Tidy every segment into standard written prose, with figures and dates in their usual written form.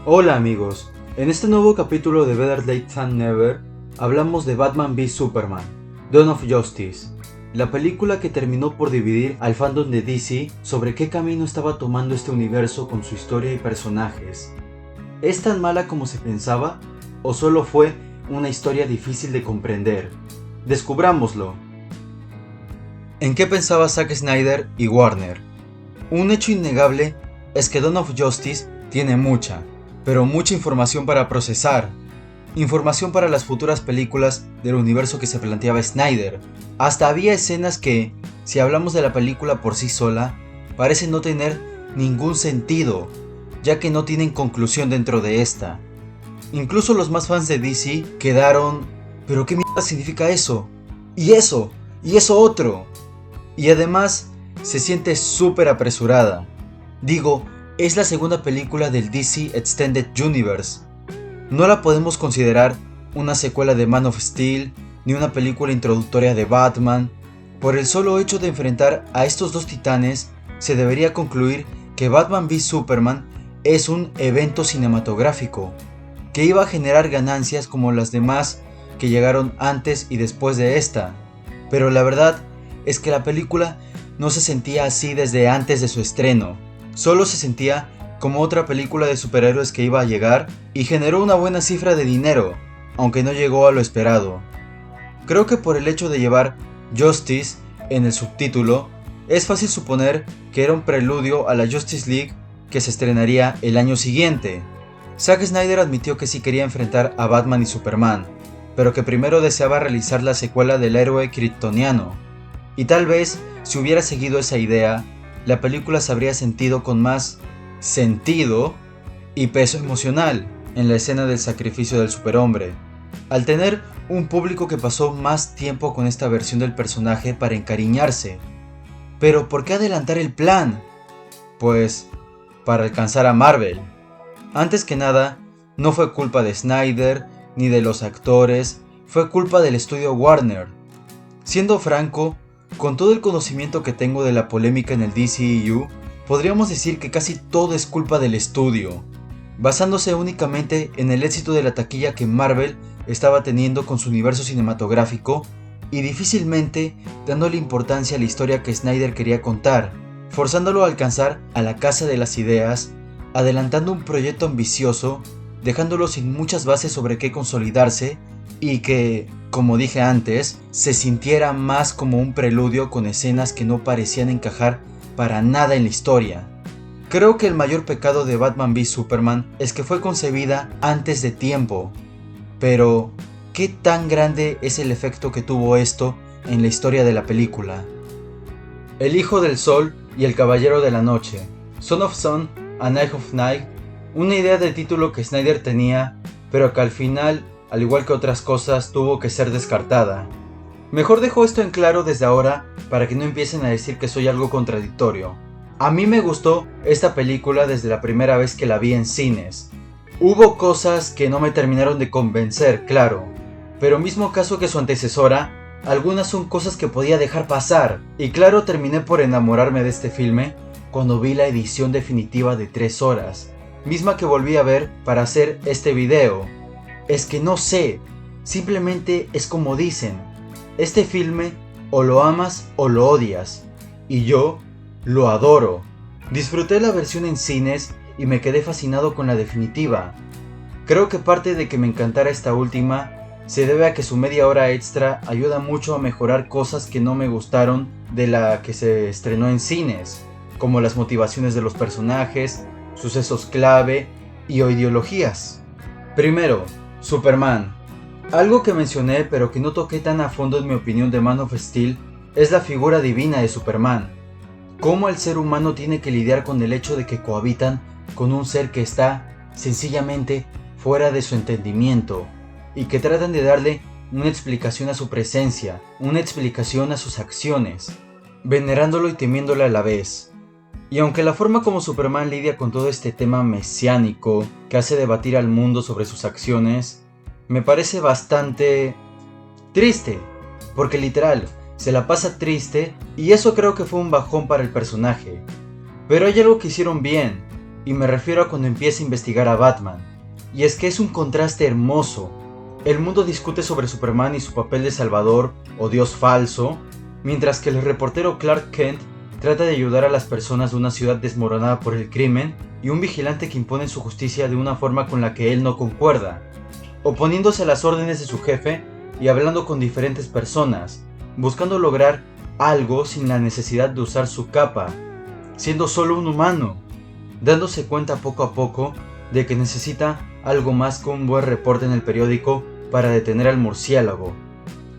Hola amigos, en este nuevo capítulo de Better Late Than Never hablamos de Batman v Superman, Dawn of Justice, la película que terminó por dividir al fandom de DC sobre qué camino estaba tomando este universo con su historia y personajes. ¿Es tan mala como se pensaba? ¿O solo fue una historia difícil de comprender? Descubrámoslo. ¿En qué pensaba Zack Snyder y Warner? Un hecho innegable es que Dawn of Justice tiene mucha, pero mucha información para procesar. Información para las futuras películas del universo que se planteaba Snyder. Hasta había escenas que, si hablamos de la película por sí sola, parecen no tener ningún sentido, ya que no tienen conclusión dentro de esta. Incluso los más fans de DC quedaron, ¿pero qué mierda significa eso? ¿Y eso? ¿Y eso otro? Y además, se siente súper apresurada. Digo, es la segunda película del DC Extended Universe. No la podemos considerar una secuela de Man of Steel, ni una película introductoria de Batman. Por el solo hecho de enfrentar a estos dos titanes, se debería concluir que Batman v Superman es un evento cinematográfico, que iba a generar ganancias como las demás que llegaron antes y después de esta. Pero la verdad es que la película no se sentía así desde antes de su estreno. Solo se sentía como otra película de superhéroes que iba a llegar y generó una buena cifra de dinero, aunque no llegó a lo esperado. Creo que por el hecho de llevar Justice en el subtítulo, es fácil suponer que era un preludio a la Justice League que se estrenaría el año siguiente. Zack Snyder admitió que sí quería enfrentar a Batman y Superman, pero que primero deseaba realizar la secuela del héroe kryptoniano. Y tal vez, si hubiera seguido esa idea, la película se habría sentido con más sentido y peso emocional en la escena del sacrificio del superhombre, al tener un público que pasó más tiempo con esta versión del personaje para encariñarse. Pero ¿por qué adelantar el plan? Pues para alcanzar a Marvel. Antes que nada, no fue culpa de Snyder ni de los actores, fue culpa del estudio Warner. Siendo franco, con todo el conocimiento que tengo de la polémica en el DCEU, podríamos decir que casi todo es culpa del estudio, basándose únicamente en el éxito de la taquilla que Marvel estaba teniendo con su universo cinematográfico y difícilmente dándole importancia a la historia que Snyder quería contar, forzándolo a alcanzar a la casa de las ideas, adelantando un proyecto ambicioso, dejándolo sin muchas bases sobre qué consolidarse y que, como dije antes, se sintiera más como un preludio con escenas que no parecían encajar para nada en la historia. Creo que el mayor pecado de Batman v Superman es que fue concebida antes de tiempo. Pero, ¿qué tan grande es el efecto que tuvo esto en la historia de la película? El Hijo del Sol y el Caballero de la Noche, Son of Sun, A Knight of Night, una idea de título que Snyder tenía, pero que al final, al igual que otras cosas, tuvo que ser descartada. Mejor dejo esto en claro desde ahora para que no empiecen a decir que soy algo contradictorio. A mí me gustó esta película desde la primera vez que la vi en cines. Hubo cosas que no me terminaron de convencer, claro, pero mismo caso que su antecesora, algunas son cosas que podía dejar pasar. Y claro, terminé por enamorarme de este filme cuando vi la edición definitiva de 3 horas, misma que volví a ver para hacer este video. Es que no sé, simplemente es como dicen, este filme o lo amas o lo odias, y yo lo adoro. Disfruté la versión en cines y me quedé fascinado con la definitiva. Creo que parte de que me encantara esta última se debe a que su media hora extra ayuda mucho a mejorar cosas que no me gustaron de la que se estrenó en cines, como las motivaciones de los personajes, sucesos clave y o ideologías. Primero, Superman. Algo que mencioné pero que no toqué tan a fondo en mi opinión de Man of Steel es la figura divina de Superman. Cómo el ser humano tiene que lidiar con el hecho de que cohabitan con un ser que está sencillamente fuera de su entendimiento y que tratan de darle una explicación a su presencia, una explicación a sus acciones, venerándolo y temiéndolo a la vez. Y aunque la forma como Superman lidia con todo este tema mesiánico que hace debatir al mundo sobre sus acciones, me parece bastante triste, porque literal, se la pasa triste y eso creo que fue un bajón para el personaje. Pero hay algo que hicieron bien, y me refiero a cuando empieza a investigar a Batman. Y es que es un contraste hermoso. El mundo discute sobre Superman y su papel de salvador o dios falso, mientras que el reportero Clark Kent trata de ayudar a las personas de una ciudad desmoronada por el crimen y un vigilante que impone su justicia de una forma con la que él no concuerda, oponiéndose a las órdenes de su jefe y hablando con diferentes personas, buscando lograr algo sin la necesidad de usar su capa, siendo solo un humano, dándose cuenta poco a poco de que necesita algo más que un buen reporte en el periódico para detener al murciélago.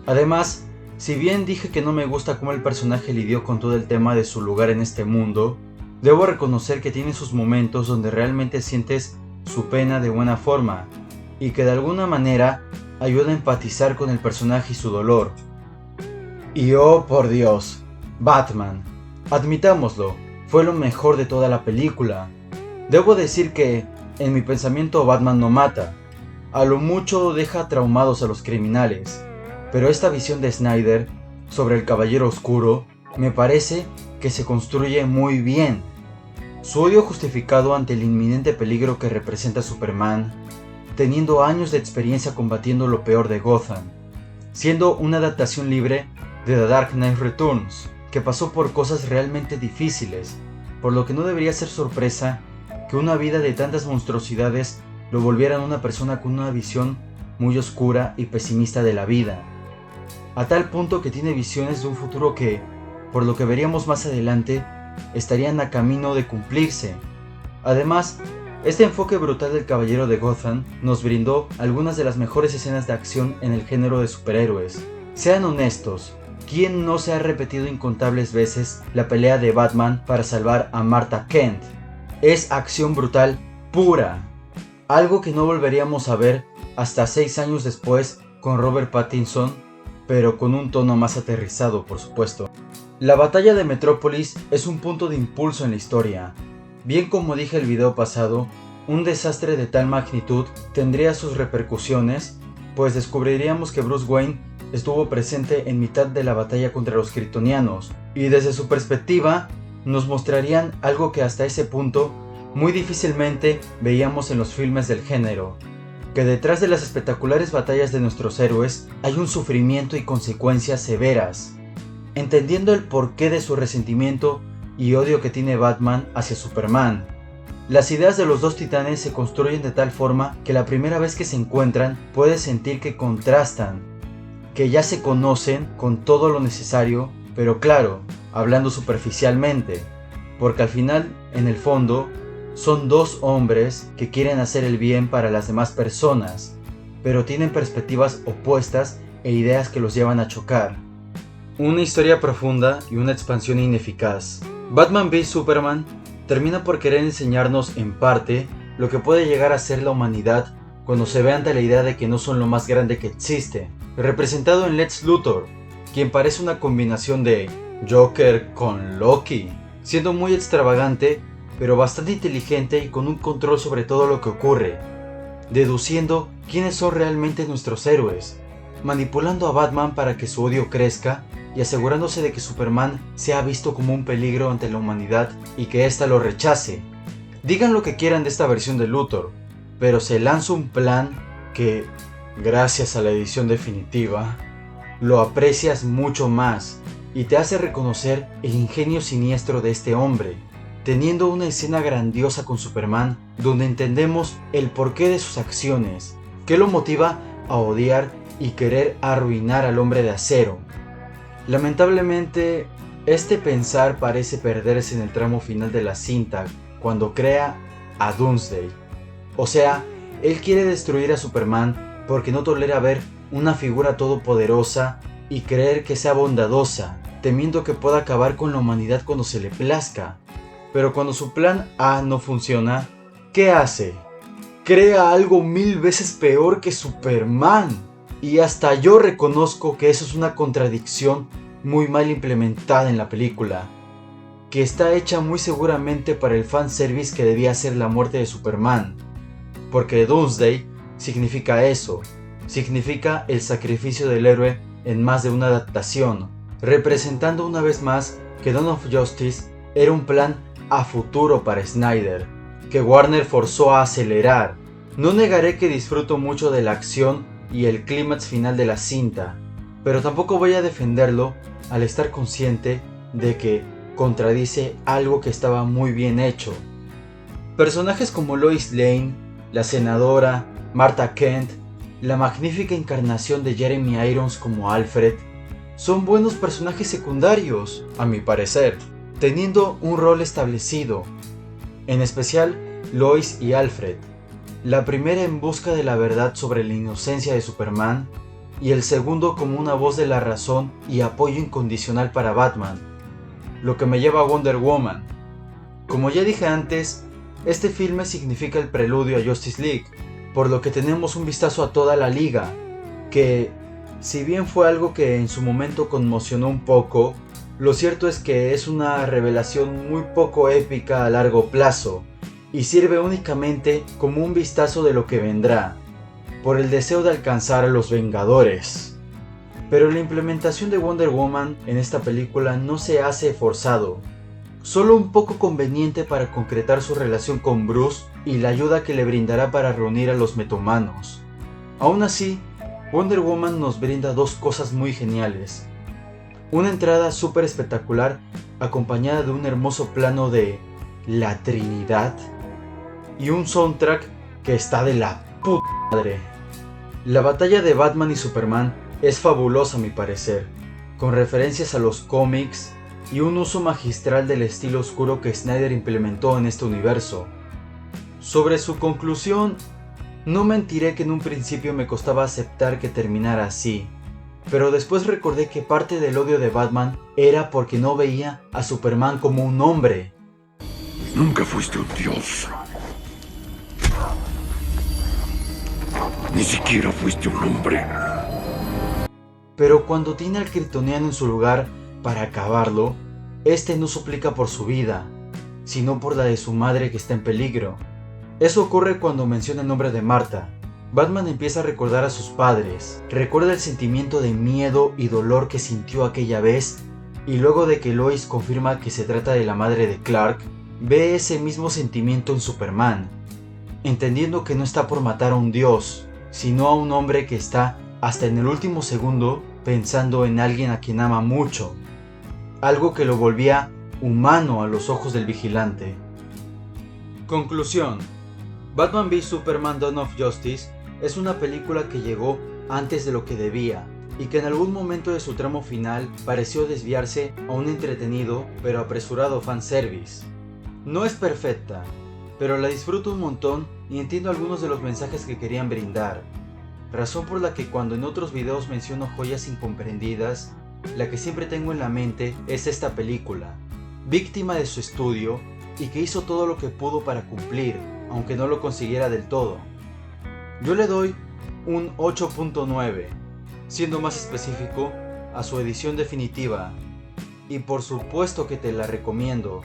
Además, si bien dije que no me gusta cómo el personaje lidió con todo el tema de su lugar en este mundo, debo reconocer que tiene sus momentos donde realmente sientes su pena de buena forma, y que de alguna manera ayuda a empatizar con el personaje y su dolor. Y oh por Dios, Batman, admitámoslo, fue lo mejor de toda la película. Debo decir que, en mi pensamiento, Batman no mata, a lo mucho deja traumados a los criminales, pero esta visión de Snyder sobre el Caballero Oscuro me parece que se construye muy bien. Su odio justificado ante el inminente peligro que representa Superman, teniendo años de experiencia combatiendo lo peor de Gotham, siendo una adaptación libre de The Dark Knight Returns, que pasó por cosas realmente difíciles, por lo que no debería ser sorpresa que una vida de tantas monstruosidades lo volvieran una persona con una visión muy oscura y pesimista de la vida, a tal punto que tiene visiones de un futuro que, por lo que veríamos más adelante, estarían a camino de cumplirse. Además, este enfoque brutal del Caballero de Gotham nos brindó algunas de las mejores escenas de acción en el género de superhéroes. Sean honestos, ¿quién no se ha repetido incontables veces la pelea de Batman para salvar a Martha Kent? Es acción brutal pura, algo que no volveríamos a ver hasta 6 años después con Robert Pattinson, pero con un tono más aterrizado, por supuesto. La batalla de Metrópolis es un punto de impulso en la historia. Bien como dije el video pasado, un desastre de tal magnitud tendría sus repercusiones, pues descubriríamos que Bruce Wayne estuvo presente en mitad de la batalla contra los kryptonianos, y desde su perspectiva nos mostrarían algo que hasta ese punto muy difícilmente veíamos en los filmes del género, que detrás de las espectaculares batallas de nuestros héroes hay un sufrimiento y consecuencias severas. Entendiendo el porqué de su resentimiento y odio que tiene Batman hacia Superman, las ideas de los dos titanes se construyen de tal forma que la primera vez que se encuentran puedes sentir que contrastan, que ya se conocen con todo lo necesario, pero claro, hablando superficialmente, porque al final, en el fondo, son dos hombres que quieren hacer el bien para las demás personas, pero tienen perspectivas opuestas e ideas que los llevan a chocar. Una historia profunda y una expansión ineficaz. Batman v Superman termina por querer enseñarnos en parte lo que puede llegar a ser la humanidad cuando se ve ante la idea de que no son lo más grande que existe, representado en Lex Luthor, quien parece una combinación de Joker con Loki, siendo muy extravagante pero bastante inteligente y con un control sobre todo lo que ocurre, deduciendo quiénes son realmente nuestros héroes, manipulando a Batman para que su odio crezca y asegurándose de que Superman sea visto como un peligro ante la humanidad y que ésta lo rechace. Digan lo que quieran de esta versión de Luthor, pero se lanza un plan que, gracias a la edición definitiva, lo aprecias mucho más y te hace reconocer el ingenio siniestro de este hombre, teniendo una escena grandiosa con Superman donde entendemos el porqué de sus acciones, qué lo motiva a odiar y querer arruinar al Hombre de Acero. Lamentablemente, este pensar parece perderse en el tramo final de la cinta cuando crea a Doomsday. O sea, él quiere destruir a Superman porque no tolera ver una figura todopoderosa y creer que sea bondadosa, temiendo que pueda acabar con la humanidad cuando se le plazca. Pero cuando su plan A no funciona, ¿qué hace? Crea algo 1000 veces peor que Superman. Y hasta yo reconozco que eso es una contradicción muy mal implementada en la película, que está hecha muy seguramente para el fanservice que debía ser la muerte de Superman, porque Doomsday significa eso, significa el sacrificio del héroe en más de una adaptación, representando una vez más que Dawn of Justice era un plan a futuro para Snyder, que Warner forzó a acelerar. No negaré que disfruto mucho de la acción y el clímax final de la cinta, pero tampoco voy a defenderlo al estar consciente de que contradice algo que estaba muy bien hecho. Personajes como Lois Lane, la senadora, Martha Kent, la magnífica encarnación de Jeremy Irons como Alfred, son buenos personajes secundarios, a mi parecer, teniendo un rol establecido, en especial Lois y Alfred, la primera en busca de la verdad sobre la inocencia de Superman, y el segundo como una voz de la razón y apoyo incondicional para Batman, lo que me lleva a Wonder Woman. Como ya dije antes, este filme significa el preludio a Justice League, por lo que tenemos un vistazo a toda la liga, que, si bien fue algo que en su momento conmocionó un poco, lo cierto es que es una revelación muy poco épica a largo plazo, y sirve únicamente como un vistazo de lo que vendrá, por el deseo de alcanzar a los Vengadores. Pero la implementación de Wonder Woman en esta película no se hace forzado, solo un poco conveniente para concretar su relación con Bruce y la ayuda que le brindará para reunir a los metomanos. Aún así, Wonder Woman nos brinda dos cosas muy geniales. Una entrada súper espectacular acompañada de un hermoso plano de la Trinidad y un soundtrack que está de la puta madre. La batalla de Batman y Superman es fabulosa a mi parecer, con referencias a los cómics y un uso magistral del estilo oscuro que Snyder implementó en este universo. Sobre su conclusión, no mentiré que en un principio me costaba aceptar que terminara así, pero después recordé que parte del odio de Batman era porque no veía a Superman como un hombre. Nunca fuiste un dios. Ni siquiera fuiste un hombre. Pero cuando tiene al kryptoniano en su lugar para acabarlo, este no suplica por su vida, sino por la de su madre que está en peligro. Eso ocurre cuando menciona el nombre de Martha. Batman empieza a recordar a sus padres, recuerda el sentimiento de miedo y dolor que sintió aquella vez, y luego de que Lois confirma que se trata de la madre de Clark, ve ese mismo sentimiento en Superman, entendiendo que no está por matar a un dios, sino a un hombre que está, hasta en el último segundo, pensando en alguien a quien ama mucho, algo que lo volvía humano a los ojos del vigilante. Conclusión: Batman v Superman: Dawn of Justice es una película que llegó antes de lo que debía, y que en algún momento de su tramo final pareció desviarse a un entretenido pero apresurado fanservice. No es perfecta, pero la disfruto un montón y entiendo algunos de los mensajes que querían brindar, razón por la que cuando en otros videos menciono joyas incomprendidas, la que siempre tengo en la mente es esta película, víctima de su estudio y que hizo todo lo que pudo para cumplir, aunque no lo consiguiera del todo. Yo le doy un 8.9, siendo más específico, a su edición definitiva, y por supuesto que te la recomiendo.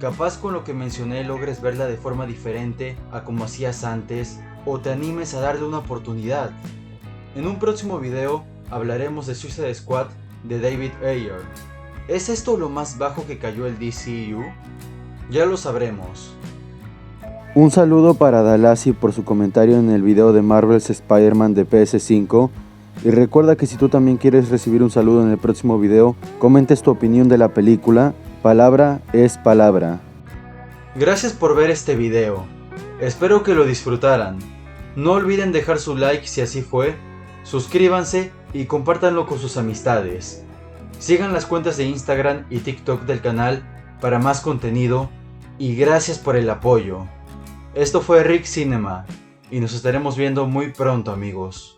Capaz con lo que mencioné logres verla de forma diferente a como hacías antes, o te animes a darle una oportunidad. En un próximo video hablaremos de Suicide Squad de David Ayer. ¿Es esto lo más bajo que cayó el DCU? Ya lo sabremos. Un saludo para Dalasi por su comentario en el video de Marvel's Spider-Man de PS5. Y recuerda que si tú también quieres recibir un saludo en el próximo video, comentes tu opinión de la película. Palabra es palabra. Gracias por ver este video. Espero que lo disfrutaran. No olviden dejar su like si así fue, suscríbanse y compártanlo con sus amistades. Sigan las cuentas de Instagram y TikTok del canal para más contenido y gracias por el apoyo. Esto fue Rick Cinema y nos estaremos viendo muy pronto, amigos.